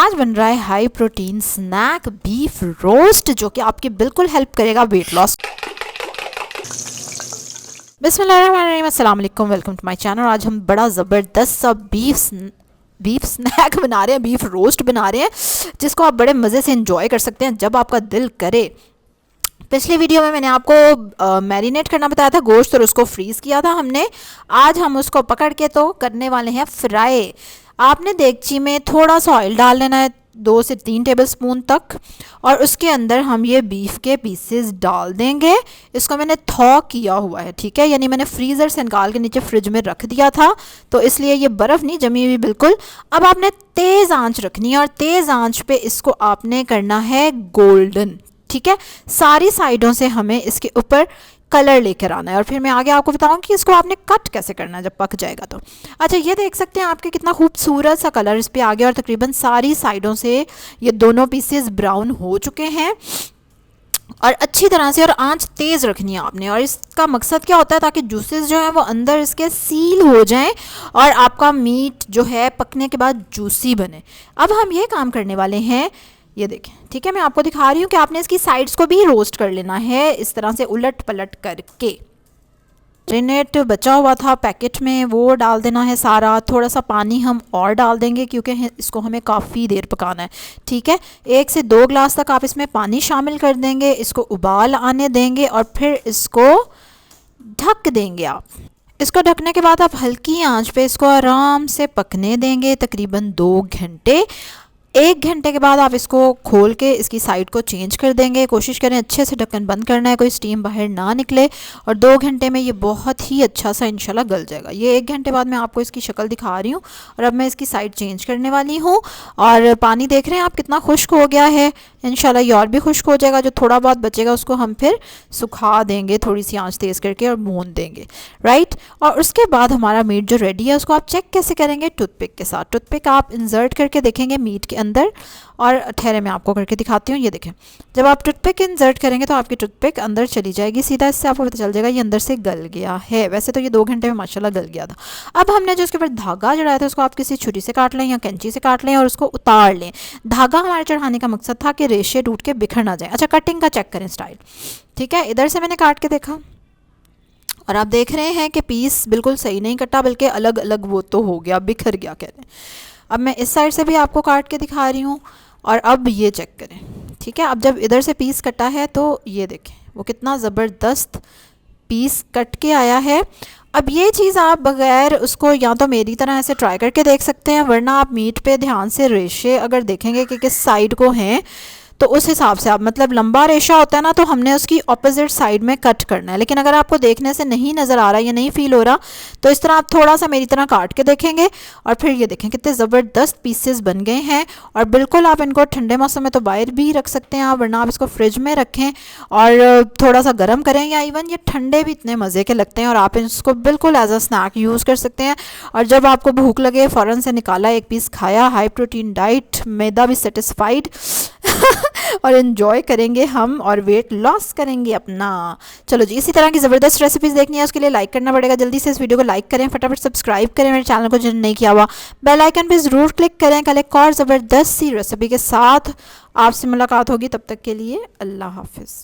आज बन रहा है high protein snack beef roast, जो कि आपकी बिल्कुल हेल्प करेगा वेट लॉस। बिस्मिल्लाहिर्रहमानिर्रहीम, अस्सलाम वालेकुम, वेलकम टू माय चैनल। आज हम बड़ा ज़बरदस्त सा बीफ स्नैक बना रहे हैं, बीफ रोस्ट बना रहे हैं, जिसको आप बड़े मज़े से इंजॉय कर सकते हैं जब आपका दिल करे। पिछली वीडियो में मैंने आपको मैरिनेट करना बताया था गोश्त और उसको फ्रीज़ किया था हमने। आज हम उसको पकड़ के तो करने वाले हैं फ्राई। आपने देगची में थोड़ा सा ऑयल डाल लेना है, 2 से 3 टेबलस्पून तक, और उसके अंदर हम ये बीफ के पीसेस डाल देंगे। इसको मैंने थॉ किया हुआ है, ठीक है, यानी मैंने फ्रीज़र से निकाल के नीचे फ्रिज में रख दिया था, तो इसलिए ये बर्फ़ नहीं जमी हुई बिल्कुल। अब आपने तेज़ आंच रखनी है और तेज़ आंच पे इसको आपने करना है गोल्डन, ठीक है। सारी साइडों से हमें इसके ऊपर कलर लेकर आना है और फिर मैं आगे आपको बताऊंगी कि इसको आपने कट कैसे करना है जब पक जाएगा तो। अच्छा, ये देख सकते हैं आपके कितना खूबसूरत सा कलर इस पे आ गया और तकरीबन सारी साइडों से ये दोनों पीसेस ब्राउन हो चुके हैं और अच्छी तरह से। और आंच तेज़ रखनी है आपने, और इसका मकसद क्या होता है, ताकि जूसेस जो हैं वो अंदर इसके सील हो जाएं और आपका मीट जो है पकने के बाद जूसी बने। अब हम ये काम करने वाले हैं, ये देखें, ठीक है, मैं आपको दिखा रही हूँ कि आपने इसकी साइड्स को भी रोस्ट कर लेना है इस तरह से उलट पलट करके। मैरिनेट बचा हुआ था पैकेट में, वो डाल देना है सारा। थोड़ा सा पानी हम और डाल देंगे क्योंकि इसको हमें काफ़ी देर पकाना है, ठीक है। 1 से 2 ग्लास तक आप इसमें पानी शामिल कर देंगे, इसको उबाल आने देंगे और फिर इसको ढक देंगे आप। इसको ढकने के बाद आप हल्की आंच पे इसको आराम से पकने देंगे तकरीबन 2 घंटे। 1 घंटे के बाद आप इसको खोल के इसकी साइड को चेंज कर देंगे। कोशिश करें अच्छे से ढक्कन बंद करना है, कोई स्टीम बाहर ना निकले, और 2 घंटे में ये बहुत ही अच्छा सा इंशाल्लाह गल जाएगा। ये 1 घंटे बाद मैं आपको इसकी शक्ल दिखा रही हूँ और अब मैं इसकी साइड चेंज करने वाली हूँ। और पानी देख रहे हैं आप कितना खुश्क हो गया है, इंशाल्लाह ये और भी खुश्क हो जाएगा। जो थोड़ा बहुत बचेगा उसको हम फिर सुखा देंगे, थोड़ी सी आँच तेज़ करके, और भून देंगे, राइट। और उसके बाद हमारा मीट जो रेडी है उसको आप चेक कैसे करेंगे, टूथपिक के साथ। टूथपिक आप इंसर्ट करके देखेंगे मीट के अंदर, और ठहरे मैं आपको करके दिखाती हूँ। ये देखें, जब आप टूथपिक इंसर्ट करेंगे तो आपकी टूथपिक अंदर चली जाएगी सीधा, इससे आपको पता चल जाएगा ये अंदर से गल गया है। वैसे तो ये 2 घंटे में माशाल्लाह गल गया था। अब हमने जो उसके ऊपर धागा चढ़ाया था उसको आप किसी छुरी से काट लें या कैंची से काट लें और उसको उतार लें। धागा हमारे चढ़ाने का मकसद था कि रेशे टूट के बिखर ना जाए। अच्छा, कटिंग का चेक करें स्टाइल, ठीक है। इधर से मैंने काट के देखा और आप देख रहे हैं कि पीस बिल्कुल सही नहीं कटा, बल्कि अलग अलग वो तो हो गया, बिखर गया कहते हैं। अब मैं इस साइड से भी आपको काट के दिखा रही हूँ और अब ये चेक करें, ठीक है। अब जब इधर से पीस कटा है तो ये देखें वो कितना ज़बरदस्त पीस कट के आया है। अब ये चीज़ आप बगैर उसको या तो मेरी तरह ऐसे ट्राई करके देख सकते हैं, वरना आप मीट पे ध्यान से रेशे अगर देखेंगे कि किस साइड को हैं तो उस हिसाब से आप, मतलब लंबा रेशा होता है ना तो हमने उसकी ऑपोजिट साइड में कट करना है। लेकिन अगर आपको देखने से नहीं नज़र आ रहा या नहीं फील हो रहा तो इस तरह आप थोड़ा सा मेरी तरह काट के देखेंगे और फिर ये देखें कितने ज़बरदस्त पीसेस बन गए हैं। और बिल्कुल आप इनको ठंडे मौसम में तो बाहर भी रख सकते हैं आप, वरना आप इसको फ्रिज में रखें और थोड़ा सा गर्म करें, या इवन ये ठंडे भी इतने मज़े के लगते हैं और आप इसको बिल्कुल एज अ स्नैक यूज़ कर सकते हैं। और जब आपको भूख लगे फ़ौरन से निकाला, 1 पीस खाया, हाई प्रोटीन डाइट, मैदा भी सेटिस्फाइड और एंजॉय करेंगे हम और वेट लॉस करेंगे अपना। चलो जी, इसी तरह की ज़बरदस्त रेसिपीज़ देखनी है उसके लिए लाइक करना पड़ेगा। जल्दी से इस वीडियो को लाइक करें, फटाफट सब्सक्राइब करें मेरे चैनल को जिन्होंने नहीं किया हुआ, बेल आइकन पे ज़रूर क्लिक करें। कल एक और ज़बरदस्त सी रेसिपी के साथ आपसे मुलाकात होगी, तब तक के लिए अल्लाह हाफिज़।